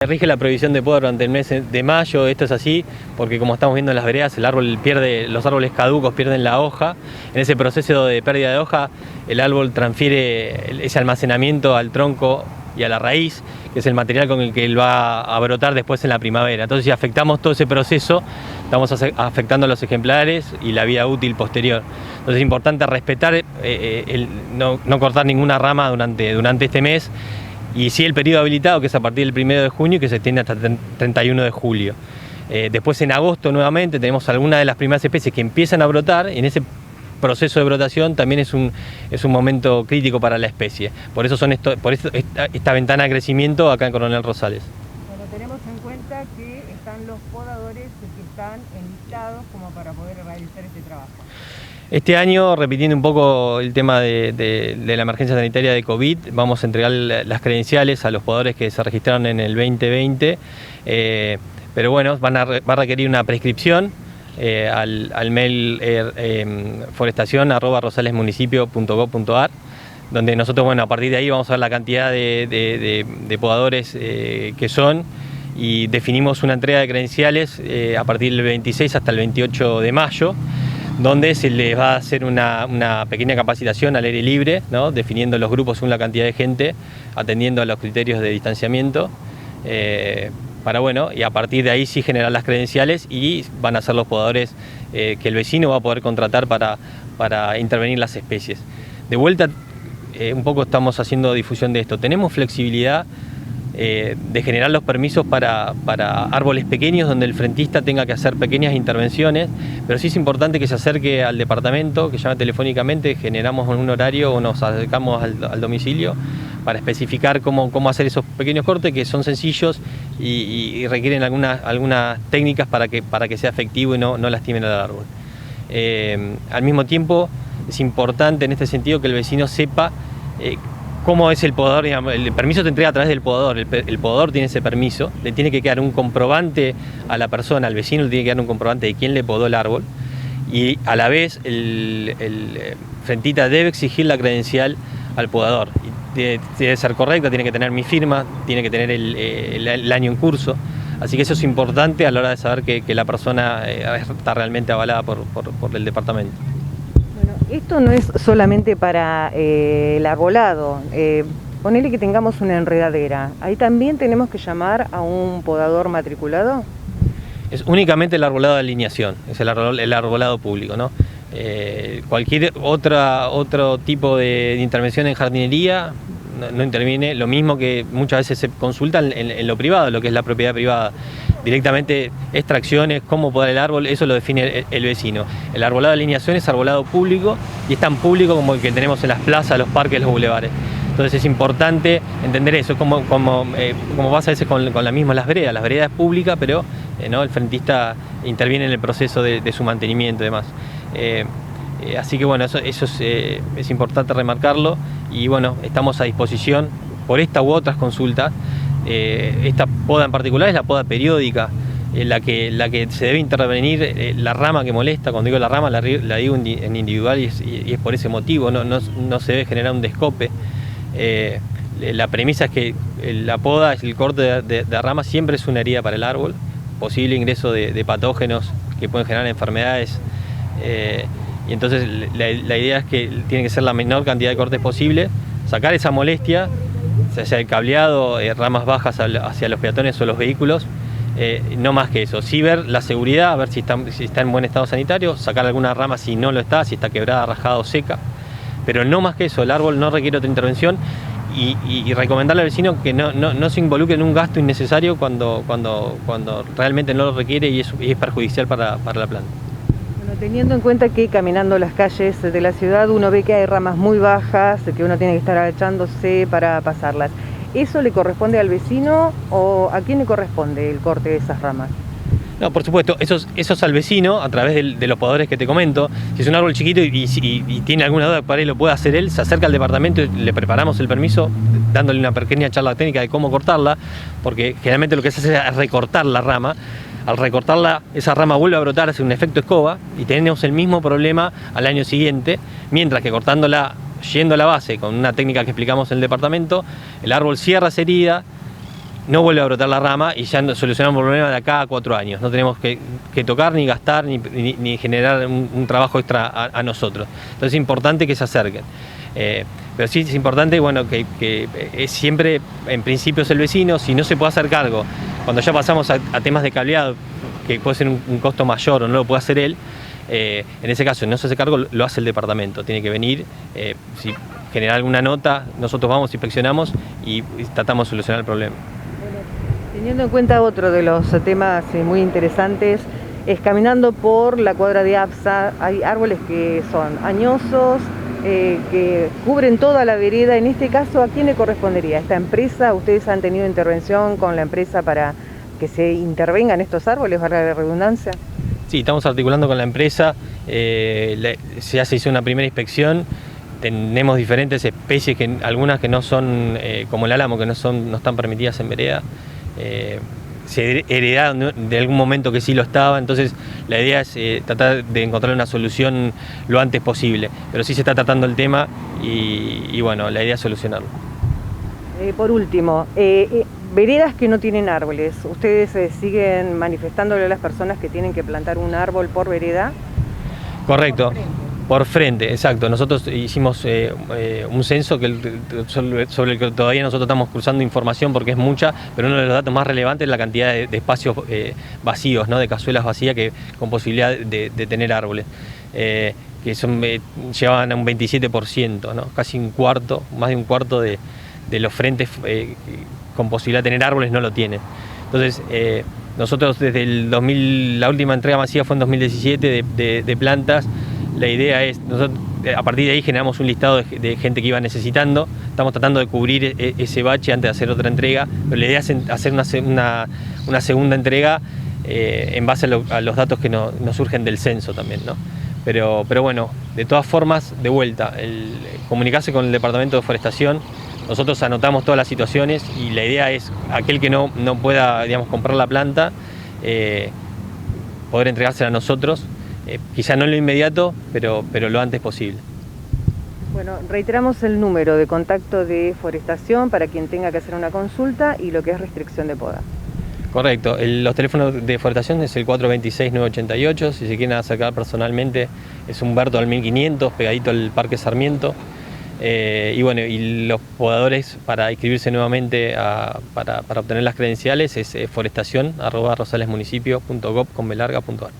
Rige la prohibición de poda durante el mes de mayo. Esto es así porque, como estamos viendo en las veredas, el árbol los árboles caducos pierden la hoja. En ese proceso de pérdida de hoja, el árbol transfiere ese almacenamiento al tronco y a la raíz, que es el material con el que él va a brotar después en la primavera. Entonces, si afectamos todo ese proceso, estamos afectando a los ejemplares y la vida útil posterior. Entonces es importante respetar, no cortar ninguna rama durante este mes. Y sí el periodo habilitado, que es a partir del 1 de junio y que se extiende hasta el 31 de julio. Después en agosto nuevamente tenemos algunas de las primeras especies que empiezan a brotar. En ese proceso de brotación también es un momento crítico para la especie. Por eso esta ventana de crecimiento acá en Coronel Rosales. Bueno, tenemos en cuenta que están los podadores que están enlistados como para poder realizar este trabajo. Este año, repitiendo un poco el tema de la emergencia sanitaria de COVID, vamos a entregar las credenciales a los podadores que se registraron en el 2020, pero bueno, va a requerir una prescripción al mail forestacion@rosalesmunicipio.gov.ar, donde nosotros, bueno, a partir de ahí vamos a ver la cantidad de podadores que son, y definimos una entrega de credenciales a partir del 26 hasta el 28 de mayo, donde se les va a hacer una pequeña capacitación al aire libre, ¿no? Definiendo los grupos según la cantidad de gente, atendiendo a los criterios de distanciamiento, y a partir de ahí sí generar las credenciales, y van a ser los podadores que el vecino va a poder contratar para intervenir las especies. De vuelta, un poco estamos haciendo difusión de esto. Tenemos flexibilidad de generar los permisos para árboles pequeños, donde el frentista tenga que hacer pequeñas intervenciones, pero sí es importante que se acerque al departamento, que llame telefónicamente, generamos un horario o nos acercamos al domicilio para especificar cómo hacer esos pequeños cortes, que son sencillos y requieren algunas técnicas para que sea efectivo y no lastimen al árbol. Al mismo tiempo, es importante en este sentido que el vecino sepa cómo es el podador. El permiso te entrega a través del podador. El podador tiene ese permiso, le tiene que quedar un comprobante a la persona, al vecino le tiene que quedar un comprobante de quién le podó el árbol, y a la vez el frentista debe exigir la credencial al podador. Debe ser correcta, tiene que tener mi firma, tiene que tener el año en curso. Así que eso es importante a la hora de saber que la persona está realmente avalada por el departamento. Esto no es solamente para el arbolado. Ponele que tengamos una enredadera. ¿Ahí también tenemos que llamar a un podador matriculado? Es únicamente el arbolado de alineación, es el arbolado público, ¿no? Cualquier otro tipo de intervención en jardinería no interviene. Lo mismo que muchas veces se consulta en lo privado, lo que es la propiedad privada. Directamente extracciones, cómo podar el árbol, eso lo define el vecino. El arbolado de alineación es arbolado público, y es tan público como el que tenemos en las plazas, los parques, los bulevares. Entonces es importante entender eso, como pasa a veces con las veredas. Las veredas es pública, pero el frentista interviene en el proceso de su mantenimiento y demás. Así que bueno, eso es importante remarcarlo, y bueno, estamos a disposición por esta u otras consultas. Esta poda en particular es la poda periódica, la que se debe intervenir la rama que molesta. Cuando digo la rama, la digo en individual, y es por ese motivo, no se debe generar un descope. La premisa es que la poda, el corte de rama, siempre es una herida para el árbol, posible ingreso de patógenos que pueden generar enfermedades, y entonces la idea es que tiene que ser la menor cantidad de cortes posible, sacar esa molestia, sea el cableado, ramas bajas hacia los peatones o los vehículos, no más que eso. Sí ver la seguridad, a ver si está en buen estado sanitario, sacar alguna rama si no lo está, si está quebrada, rajada o seca, pero no más que eso. El árbol no requiere otra intervención, y recomendarle al vecino que no se involucre en un gasto innecesario cuando realmente no lo requiere y es perjudicial para la planta. Teniendo en cuenta que caminando las calles de la ciudad uno ve que hay ramas muy bajas, que uno tiene que estar agachándose para pasarlas, ¿eso le corresponde al vecino o a quién le corresponde el corte de esas ramas? No, por supuesto, eso es al vecino a través de los podadores que te comento. Si es un árbol chiquito y tiene alguna duda para él, lo puede hacer él, se acerca al departamento y le preparamos el permiso, dándole una pequeña charla técnica de cómo cortarla, porque generalmente lo que se hace es recortar la rama. Al recortarla, esa rama vuelve a brotar, hace un efecto escoba, y tenemos el mismo problema al año siguiente, mientras que cortándola, yendo a la base con una técnica que explicamos en el departamento, el árbol cierra esa herida, no vuelve a brotar la rama y ya solucionamos el problema de acá a 4 años. No tenemos que tocar, ni gastar, ni generar un trabajo extra a nosotros. Entonces es importante que se acerquen. Pero sí es importante, bueno, que es siempre, en principio es el vecino. Si no se puede hacer cargo, cuando ya pasamos a temas de cableado, que puede ser un costo mayor o no lo puede hacer él, en ese caso no se hace cargo, lo hace el departamento. Tiene que venir, si genera alguna nota, nosotros vamos, inspeccionamos y tratamos de solucionar el problema. Teniendo en cuenta otro de los temas muy interesantes, es caminando por la cuadra de APSA, hay árboles que son añosos, que cubren toda la vereda. En este caso, ¿a quién le correspondería? ¿A esta empresa? ¿Ustedes han tenido intervención con la empresa para que se intervengan estos árboles, valga la redundancia? Sí, estamos articulando con la empresa, ya se hizo una primera inspección. Tenemos diferentes especies, algunas que no son, como el álamo, que no están permitidas en vereda. Se heredaron de algún momento que sí lo estaba, entonces la idea es tratar de encontrar una solución lo antes posible, pero sí se está tratando el tema y bueno, la idea es solucionarlo. Por último, veredas que no tienen árboles, ¿ustedes siguen manifestándole a las personas que tienen que plantar un árbol por vereda? Correcto. Por frente, exacto. Nosotros hicimos un censo sobre el que todavía nosotros estamos cruzando información porque es mucha, pero uno de los datos más relevantes es la cantidad de espacios vacíos, ¿no? De cazuelas vacías con posibilidad de tener árboles, que llevan a un 27%, ¿no? Casi un cuarto, más de un cuarto de los frentes con posibilidad de tener árboles no lo tienen. Entonces, nosotros desde el 2000, la última entrega masiva fue en 2017 de plantas. La idea es, nosotros a partir de ahí generamos un listado de gente que iba necesitando. Estamos tratando de cubrir ese bache antes de hacer otra entrega, pero la idea es hacer una segunda entrega en base a los datos que nos surgen del censo también, ¿no? Pero bueno, de todas formas, de vuelta, comunicarse con el Departamento de Forestación. Nosotros anotamos todas las situaciones y la idea es aquel que no pueda, digamos, comprar la planta, poder entregársela a nosotros. Quizá no en lo inmediato, pero lo antes posible. Bueno, reiteramos el número de contacto de Forestación para quien tenga que hacer una consulta y lo que es restricción de poda. Correcto, los teléfonos de Forestación es el 426-988, si se quieren acercar personalmente es Humberto al 1500, pegadito al Parque Sarmiento. Y bueno, y los podadores para inscribirse nuevamente para obtener las credenciales es forestación@rosalesmunicipio.gov.ar.